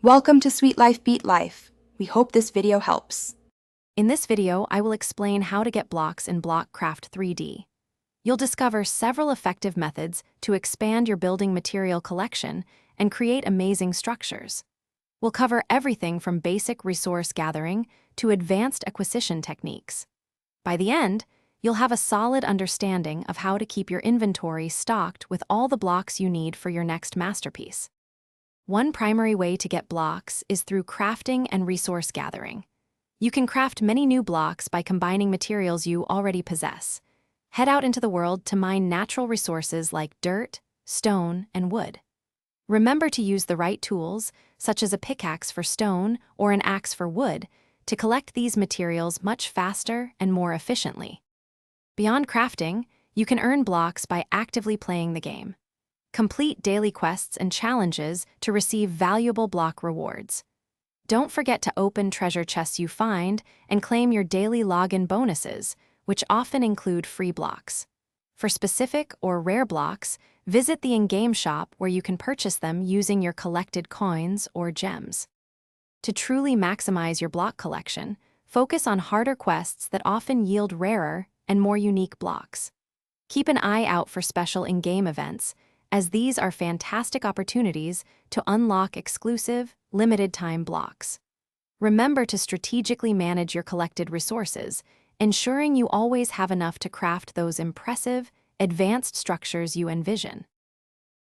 Welcome to Sweet Life Beat Life. We hope this video helps. In this video, I will explain how to get blocks in BlockCraft 3D. You'll discover several effective methods to expand your building material collection and create amazing structures. We'll cover everything from basic resource gathering to advanced acquisition techniques. By the end, you'll have a solid understanding of how to keep your inventory stocked with all the blocks you need for your next masterpiece. One primary way to get blocks is through crafting and resource gathering. You can craft many new blocks by combining materials you already possess. Head out into the world to mine natural resources like dirt, stone, and wood. Remember to use the right tools, such as a pickaxe for stone or an axe for wood, to collect these materials much faster and more efficiently. Beyond crafting, you can earn blocks by actively playing the game. Complete daily quests and challenges to receive valuable block rewards. Don't forget to open treasure chests you find and claim your daily login bonuses, which often include free blocks. For specific or rare blocks, visit the in-game shop where you can purchase them using your collected coins or gems. To truly maximize your block collection, focus on harder quests that often yield rarer and more unique blocks. Keep an eye out for special in-game events, as these are fantastic opportunities to unlock exclusive, limited-time blocks. Remember to strategically manage your collected resources, ensuring you always have enough to craft those impressive, advanced structures you envision.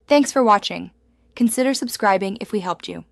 Thanks for watching. Consider subscribing if we helped you.